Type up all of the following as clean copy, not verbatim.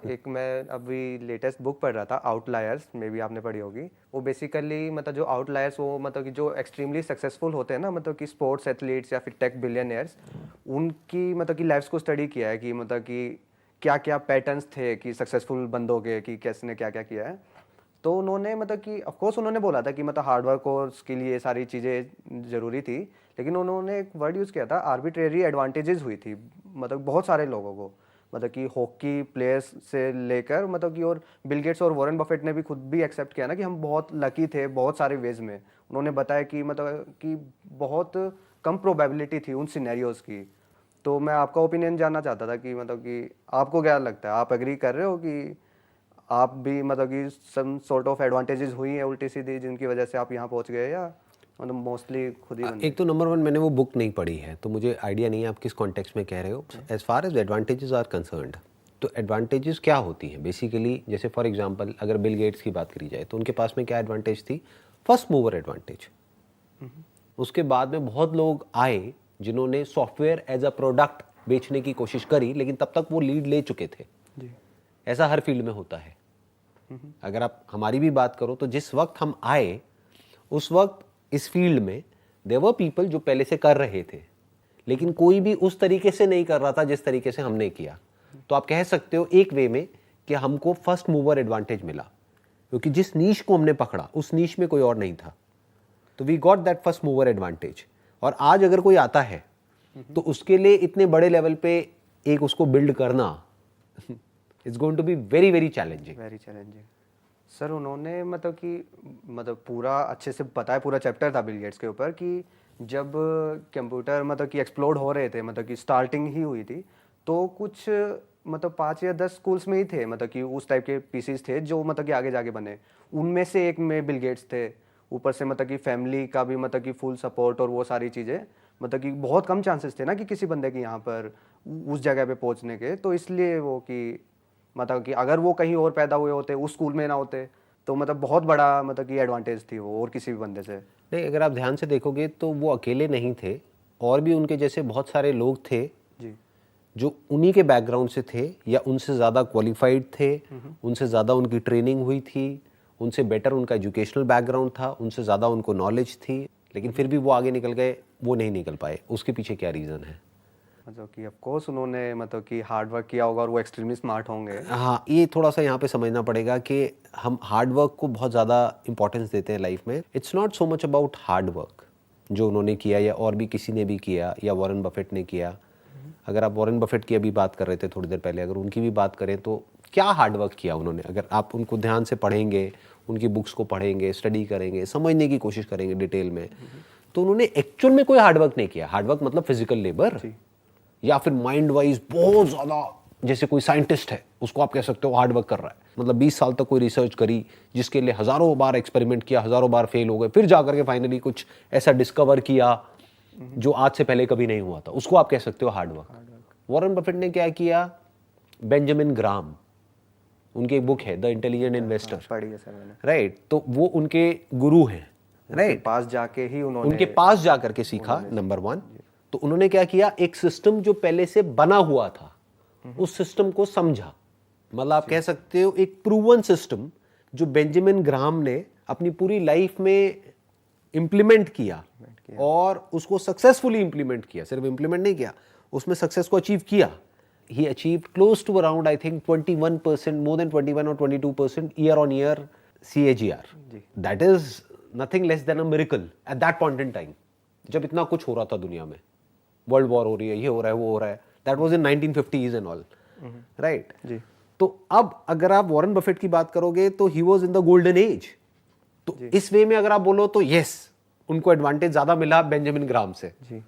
एक मैं अभी लेटेस्ट बुक पढ़ रहा था, आउटलायर्स, मे बी आपने पढ़ी होगी। वो बेसिकली मतलब जो आउटलायर्स, वो मतलब कि जो एक्सट्रीमली सक्सेसफुल होते हैं ना, मतलब कि स्पोर्ट्स एथलीट्स या फिर टेक बिलियनियर्स, उनकी मतलब कि लाइफ्स को स्टडी किया है कि मतलब कि क्या क्या पैटर्न्स थे कि सक्सेसफुल बंदों के, कि किसने क्या क्या किया है। तो उन्होंने मतलब कि ऑफ कोर्स उन्होंने बोला था कि मतलब हार्ड वर्क और स्किल, ये सारी चीज़ें ज़रूरी थी, लेकिन उन्होंने एक वर्ड यूज़ किया था, आर्बिट्रेरी एडवांटेजेस हुई थी मतलब बहुत सारे लोगों को। मतलब कि हॉकी प्लेयर्स से लेकर मतलब कि, और बिल गेट्स और वॉरेन बफेट ने भी खुद भी एक्सेप्ट किया ना कि हम बहुत लकी थे बहुत सारे वेज में। उन्होंने बताया कि मतलब कि बहुत कम प्रोबेबिलिटी थी उन सिनेरियोज़ की। तो मैं आपका ओपिनियन जानना चाहता था कि मतलब कि आपको क्या लगता है, आप एग्री कर रहे हो कि आप भी मतलब कि सम सॉर्ट ऑफ एडवांटेजेस हुई हैं उल्टी सीधी जिनकी वजह से आप यहाँ पहुँच गए, या मतलब मोस्टली खुद ही बन एक तो नंबर वन, मैंने वो बुक नहीं पढ़ी है तो मुझे आइडिया नहीं है आप किस कॉन्टेक्स्ट में कह रहे हो। As far as advantages are concerned, तो एडवांटेजेस क्या होती हैं बेसिकली, जैसे फॉर एग्जांपल अगर बिल गेट्स की बात करी जाए तो उनके पास में क्या एडवांटेज थी, फर्स्ट मूवर एडवांटेज। उसके बाद में बहुत लोग आए जिन्होंने सॉफ्टवेयर एज अ प्रोडक्ट बेचने की कोशिश करी, लेकिन तब तक वो लीड ले चुके थे। ऐसा हर फील्ड में होता है। अगर आप हमारी भी बात करो तो जिस वक्त हम आए उस वक्त इस फील्ड में देयर वर पीपल जो पहले से कर रहे थे, लेकिन कोई भी उस तरीके से नहीं कर रहा था जिस तरीके से हमने किया। तो आप कह सकते हो एक वे में कि हमको फर्स्ट मूवर एडवांटेज मिला, क्योंकि जिस नीश को हमने पकड़ा उस नीश में कोई और नहीं था, तो we got that first mover advantage. और आज अगर कोई आता है तो उसके लिए इतने बड़े लेवल पे एक उसको बिल्ड करना it's going to be very very challenging. Very challenging. Sir उन्होंने मतलब कि मतलब पूरा अच्छे से बताया, पूरा चैप्टर था बिल गेट्स के ऊपर कि जब कंप्यूटर मतलब कि एक्सप्लोड हो रहे थे, मतलब कि स्टार्टिंग ही हुई थी, तो कुछ मतलब 5 या 10 स्कूल्स में ही थे मतलब कि उस टाइप के पीसीज थे जो मतलब कि आगे जाके बने। उनमें से एक में बिल गेट्स थे। ऊपर से मतलब कि फैमिली का भी मतलब कि फुल सपोर्ट और वो सारी चीज़ें, मतलब कि बहुत कम चांसेस थे ना कि किसी बंदे के यहाँ पर उस जगह पे पहुँचने के। तो इसलिए वो कि मतलब कि अगर वो कहीं और पैदा हुए होते, उस स्कूल में ना होते, तो मतलब बहुत बड़ा मतलब कि एडवांटेज थी वो और किसी भी बंदे से। नहीं, अगर आप ध्यान से देखोगे तो वो अकेले नहीं थे, और भी उनके जैसे बहुत सारे लोग थे जी जो उन्हीं के बैकग्राउंड से थे या उनसे ज़्यादा क्वालिफाइड थे, उनसे ज़्यादा उनकी ट्रेनिंग हुई थी, उनसे बेटर उनका एजुकेशनल बैकग्राउंड था, उनसे ज़्यादा उनको नॉलेज थी, लेकिन फिर भी वो आगे निकल गए, वो नहीं निकल पाए। उसके पीछे क्या रीज़न है? मतलब कि ऑफ कोर्स उन्होंने मतलब कि हार्ड वर्क किया होगा और वो एक्सट्रीमली स्मार्ट होंगे। हाँ, ये थोड़ा सा यहाँ पे समझना पड़ेगा कि हम हार्ड वर्क को बहुत ज़्यादा इंपॉर्टेंस देते हैं लाइफ में। It's not so much about hard work जो उन्होंने किया या और भी किसी ने भी किया या वॉरेन बफेट ने किया। अगर आप वॉरेन बफेट की अभी बात कर रहे थे थोड़ी देर पहले, अगर उनकी भी बात करें तो क्या हार्ड वर्क किया उन्होंने, अगर आप उनको ध्यान से पढ़ेंगे, उनकी बुक्स को पढ़ेंगे, स्टडी करेंगे, समझने की कोशिश करेंगे डिटेल में, तो उन्होंने एक्चुअल में कोई हार्ड वर्क नहीं किया। हार्ड वर्क मतलब फिजिकल लेबर या फिर माइंड वाइज बहुत ज़्यादा, जैसे कोई साइंटिस्ट है उसको आप कह सकते हो हार्ड वर्क कर रहा है, मतलब 20 साल तक कोई रिसर्च करी जिसके लिए हज़ारों बार एक्सपेरिमेंट किया, हज़ारों बार फेल हो गए, फिर जाकर के फाइनली कुछ ऐसा डिस्कवर किया जो आज से पहले कभी नहीं हुआ था, उसको आप कह सकते हो हार्ड वर्क। वॉरेन बफेट ने क्या किया, बेंजामिन ग्राम, उनकी एक बुक है द इंटेलिजेंट इन्वेस्टर, पढ़ी है सर मैंने। राइट, तो वो उनके गुरु हैं, राइट, पास जाके ही उन्होंने उनके पास जाकर के सीखा, नंबर वन। तो उन्होंने क्या किया, एक सिस्टम जो पहले से बना हुआ था उस सिस्टम को समझा, मतलब आप कह सकते हो एक प्रूवन सिस्टम जो बेंजामिन ग्राहम ने अपनी पूरी लाइफ में इंप्लीमेंट किया और उसको सक्सेसफुली इंप्लीमेंट किया, सिर्फ इंप्लीमेंट नहीं किया, उसमें सक्सेस को अचीव किया। He achieved close to around I think 21%, more than 21 और 22% year on year CAGR। That is nothing less than a miracle at that point in time, जब इतना कुछ हो रहा था दुनिया में, वर्ल्ड वॉर हो रही है, ये हो रहा है, वो हो रहा है। That was in 1950s and all, right. तो अब अगर आप वॉरेन बफेट की बात करोगे तो he was in the golden age. तो इस वे में अगर आप बोलो तो यस, उनको एडवांटेज ज्यादा मिला बेंजामिन ग्राहम से। जी।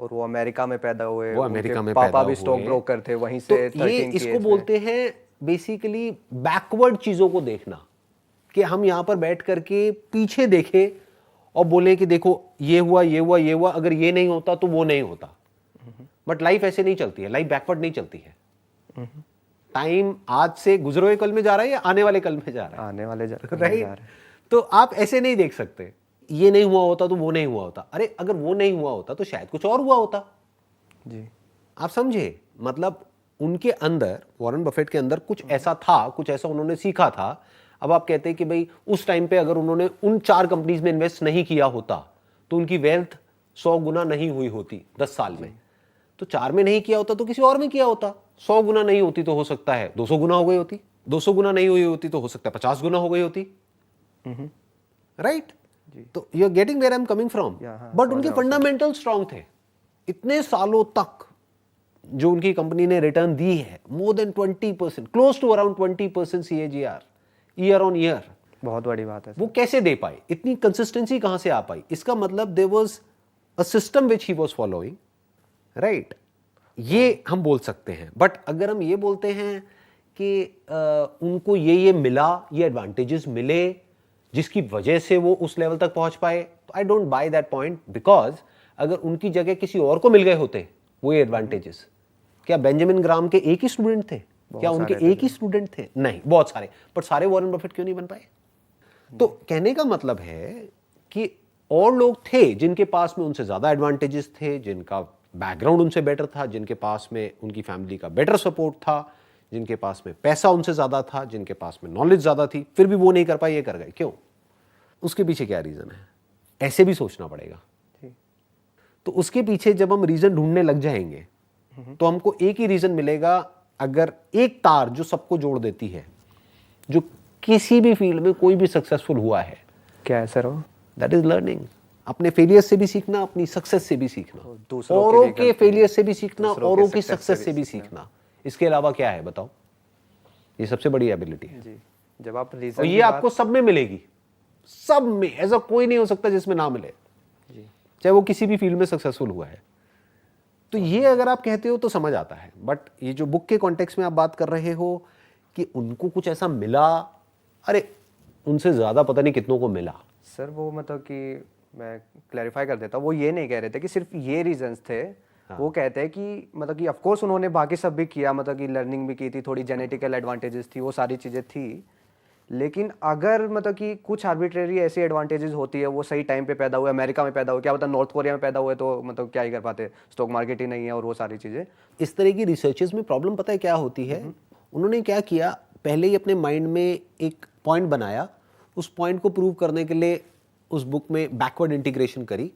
और वो अमेरिका में पैदा हुए, वो उनके अमेरिका में पापा पैदा भी स्टॉक हुए, ब्रोकर थे, वहीं तो से ये 13 की इसको एज में। बोलते हैं बेसिकली बैकवर्ड चीजों को देखना, कि हम यहां पर बैठ करके पीछे देखें और बोले कि देखो ये हुआ, ये हुआ, ये हुआ, अगर ये नहीं होता तो वो नहीं होता। बट लाइफ ऐसे नहीं चलती है, लाइफ बैकवर्ड नहीं चलती है। टाइम आज से गुजरे हुए कल में जा रहा है या आने वाले कल में जा रहा है, आने वाले राइट। तो आप ऐसे नहीं देख सकते, ये नहीं हुआ होता तो वो नहीं हुआ होता, अरे अगर वो नहीं हुआ होता तो शायद कुछ और हुआ होता। जी। आप समझे, मतलब उनके अंदर, वॉरेन बफेट के अंदर कुछ ऐसा था, कुछ ऐसा उन्होंने सीखा था। अब आप कहते हैं कि भाई उस टाइम पे अगर उन्होंने उन 4 कंपनीज में इन्वेस्ट नहीं किया होता तो उनकी वेल्थ 100 गुना नहीं हुई होती 10 साल में। तो 4 में नहीं किया होता तो किसी और में किया होता। 100 गुना नहीं होती तो हो सकता है 200 गुना हो गई होती, 200 गुना नहीं हुई होती तो हो सकता है 50 गुना हो गई होती, राइट? तो you are getting where I am coming from. But उनके फंडामेंटल स्ट्रांग थे। इतने सालों तक जो उनकी कंपनी ने रिटर्न दी है, more than 20%, close to around 20% CAGR year on year, बहुत बड़ी बात है। वो कैसे दे पाए? इतनी कंसिस्टेंसी कहां से आ पाई? इसका मतलब there was a system which he was following, right? ये हम बोल सकते हैं। बट अगर हम ये बोलते हैं कि उनको ये मिला, ये एडवांटेजेस मिले जिसकी वजह से वो उस लेवल तक पहुंच पाए, तो I don't by that point. Because अगर उनकी जगह किसी और को मिल गए होते वो ये एडवांटेजेस, क्या बेंजामिन ग्राम के एक ही स्टूडेंट थे? क्या उनके एक ही स्टूडेंट थे? नहीं, बहुत सारे। पर सारे वॉरेन बफेट क्यों नहीं बन पाए? तो कहने का मतलब है कि और लोग थे जिनके पास में उनसे ज्यादा एडवांटेजेस थे, जिनका बैकग्राउंड उनसे बेटर था, जिनके पास में उनकी फैमिली का बेटर सपोर्ट था, जिनके पास में पैसा उनसे ज्यादा था, जिनके पास में नॉलेज ज्यादा थी, फिर भी वो नहीं कर पाए, ये कर गए। क्यों? उसके पीछे क्या रीजन है? ऐसे भी सोचना पड़ेगा। तो उसके पीछे जब हम रीजन ढूंढने लग जाएंगे तो हमको एक ही रीजन मिलेगा। अगर एक तार जो सबको जोड़ देती है, जो किसी भी फील्ड में कोई भी सक्सेसफुल हुआ है, क्या है सर वो? That is learning. अपने फेलियर से भी सीखना, अपनी सक्सेस से भी सीखना, दूसरों औरों के फेलियर से भी सीखना, दूसरों के औरों की success सक्सेस से भी सीखना। इसके अलावा क्या है बताओ? ये सबसे बड़ी एबिलिटी है। जी। जब आप और रीजन ये आपको सब में मिलेगी, सब में। ऐसा कोई नहीं हो सकता जिसमें ना मिले, चाहे वो किसी भी फील्ड में सक्सेसफुल हुआ है। तो ये अगर आप कहते हो तो समझ आता है। बट ये जो बुक के कॉन्टेक्स्ट में आप बात कर रहे हो कि उनको कुछ ऐसा मिला, अरे उनसे ज्यादा पता नहीं कितनों को मिला। सर वो मतलब कि मैं क्लैरिफाई कर देता हूँ, वो ये नहीं कह रहे थे कि सिर्फ ये रीजंस थे। वो कहते हैं कि मतलब कि ऑफ कोर्स उन्होंने बाकी सब भी किया, मतलब कि लर्निंग भी की थी, थोड़ी जेनेटिकल एडवांटेजेस थी, वो सारी चीज़ें थी। लेकिन अगर मतलब कि कुछ आर्बिट्रेरी ऐसी एडवांटेजेस होती है, वो सही टाइम पे पैदा हुए, अमेरिका में पैदा हुए, क्या पता नॉर्थ कोरिया में पैदा हुए तो मतलब क्या ही कर पाते, स्टॉक मार्केट ही नहीं है और वो सारी चीज़ें। इस तरह की रिसर्चेस में प्रॉब्लम पता है क्या होती है? उन्होंने क्या किया, पहले ही अपने माइंड में एक पॉइंट बनाया, उस पॉइंट को प्रूव करने के लिए उस बुक में बैकवर्ड इंटीग्रेशन करी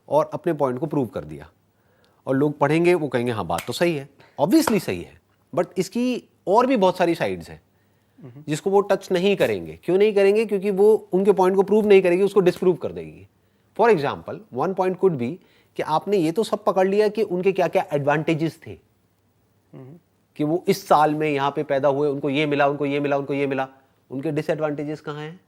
और अपने पॉइंट को प्रूव कर दिया। और लोग पढ़ेंगे, वो कहेंगे हाँ बात तो सही है, ऑब्वियसली सही है, बट इसकी और भी बहुत सारी साइड्स हैं जिसको वो टच नहीं करेंगे। क्यों नहीं करेंगे? क्योंकि वो उनके पॉइंट को प्रूव नहीं करेगी, उसको डिसप्रूव कर देगी। For example, one point could be कि आपने ये तो सब पकड़ लिया कि उनके क्या क्या एडवांटेजेस थे, कि वो इस साल में यहां पे पैदा हुए, उनको ये मिला, उनको ये मिला, उनको ये मिला। उनके डिसएडवांटेजेस कहां हैं?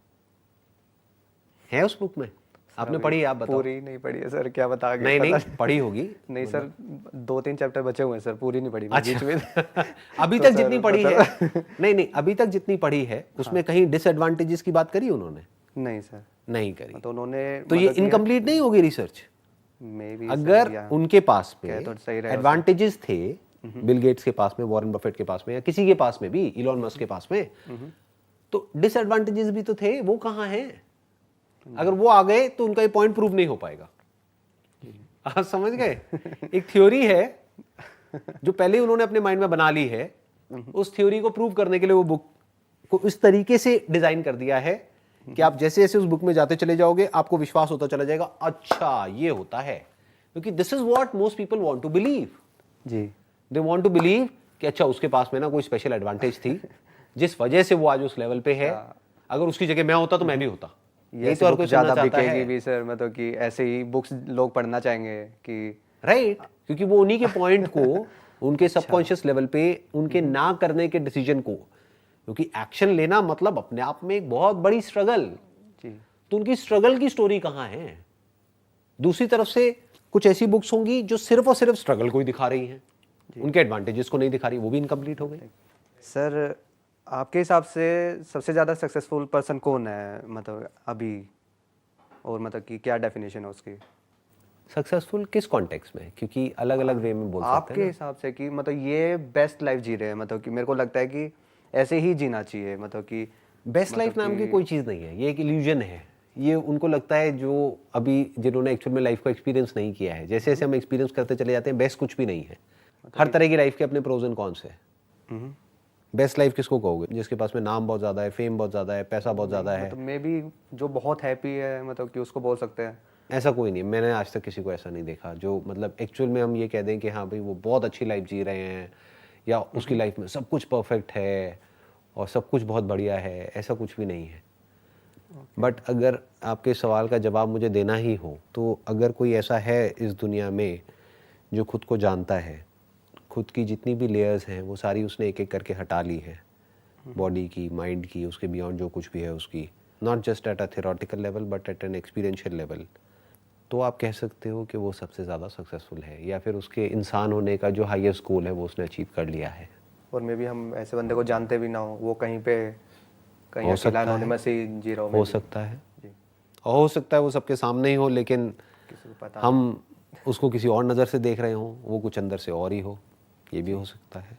है उस बुक में? आपने पढ़ी है? आप बताओ। पूरी नहीं पढ़ी है सर, क्या बता नहीं नहीं पढ़ी होगी। नहीं सर, 2-3 चैप्टर बचे हुए हैं सर, पूरी नहीं पढ़ी बीच में। अभी तक जितनी पढ़ी है, नहीं नहीं, अभी तक जितनी पढ़ी है उसमें कहीं डिसएडवांटेजेस की बात करी उन्होंने? नहीं सर, नहीं करी। तो उन्होंने तो ये इनकम्प्लीट नहीं होगी रिसर्च। मे बी अगर उनके पास में तो सही रहेगा एडवांटेजेस थे, बिल गेट्स के पास में, वॉरेन बफेट के पास में, या किसी के पास में भी, इलॉन मस्क के पास में, तो डिसएडवांटेजेस भी तो थे। वो कहां हैं? अगर वो आ गए तो उनका ये पॉइंट प्रूव नहीं हो पाएगा। आप समझ गए? एक थ्योरी है जो पहले ही उन्होंने अपने माइंड में बना ली है, उस थ्योरी को प्रूव करने के लिए वो बुक को इस तरीके से डिजाइन कर दिया है कि आप जैसे जैसे उस बुक में जाते चले जाओगे, आपको विश्वास होता चला जाएगा, अच्छा ये होता है। क्योंकि this is what most people want to believe. जी। दे वांट टू बिलीव कि अच्छा उसके पास में ना कोई स्पेशल एडवांटेज थी जिस वजह से वो आज उस लेवल पे है। अगर उसकी जगह मैं होता तो मैं भी होता। ये तो और ज्यादा बिकेगी भी सर, मतलब कि ऐसे ही बुक्स लोग पढ़ना चाहेंगे कि राइट, क्योंकि वो उन्हीं के पॉइंट को उनके सबकॉन्शियस लेवल पे, उनके ना करने के डिसीजन को, क्योंकि एक्शन लेना मतलब अपने आप में एक बहुत बड़ी स्ट्रगल। तो उनकी स्ट्रगल की स्टोरी कहां है? दूसरी तरफ से कुछ ऐसी बुक्स होंगी जो सिर्फ और सिर्फ स्ट्रगल को ही दिखा रही हैं, उनके एडवांटेजेस को नहीं दिखा रही, वो भी इनकम्प्लीट हो गई। सर आपके हिसाब से सबसे ज़्यादा सक्सेसफुल पर्सन कौन है मतलब अभी, और मतलब कि क्या डेफिनेशन है उसकी? सक्सेसफुल किस कॉन्टेक्स्ट में? क्योंकि अलग अलग वे में बोल सकते हैं। आपके हिसाब से कि मतलब ये बेस्ट लाइफ जी रहे हैं, मतलब कि मेरे को लगता है कि ऐसे ही जीना चाहिए, मतलब कि बेस्ट लाइफ नाम की कोई चीज़ नहीं है, ये एक इल्यूजन है। ये उनको लगता है जो अभी जिन्होंने एक्चुअल में लाइफ को एक्सपीरियंस नहीं किया है। जैसे जैसे हम एक्सपीरियंस करते चले जाते हैं, बेस्ट कुछ भी नहीं है। हर तरह की लाइफ के अपने प्रोज एंड कॉन्स है। हम्म। बेस्ट लाइफ किसको कहोगे? जिसके पास में नाम बहुत ज़्यादा है, फेम बहुत ज़्यादा है, पैसा बहुत ज़्यादा है। मतलब मे बी जो बहुत हैप्पी है, मतलब कि उसको बोल सकते हैं। ऐसा कोई नहीं, मैंने आज तक किसी को ऐसा नहीं देखा जो मतलब एक्चुअल में हम ये कह दें कि हाँ भाई वो बहुत अच्छी लाइफ जी रहे हैं या उसकी लाइफ में सब कुछ परफेक्ट है और सब कुछ बहुत बढ़िया है, ऐसा कुछ भी नहीं है। बट अगर आपके सवाल का जवाब मुझे देना ही हो तो अगर कोई ऐसा है इस दुनिया में जो खुद को जानता है, खुद की जितनी भी लेयर्स हैं वो सारी उसने एक एक करके हटा ली है, बॉडी की, माइंड की, उसके बियॉन्ड जो कुछ भी है उसकी, not just at a theoretical level but at N experiential level, तो आप कह सकते हो कि वो सबसे ज़्यादा सक्सेसफुल है या फिर उसके इंसान होने का जो हाईएस्ट गोल है वो उसने अचीव कर लिया है। और मे बी हम ऐसे बंदे को जानते भी ना हो, वो कहीं पे कहीं हो अकेला सकता है, एनोनिमस ही जी रहा हो, हो maybe। सकता है, जी। और हो सकता है वो सबके सामने ही हो लेकिन किसी को पता हम उसको किसी और नज़र से देख रहे हों, वो कुछ अंदर से और ही हो, ये भी हो सकता है।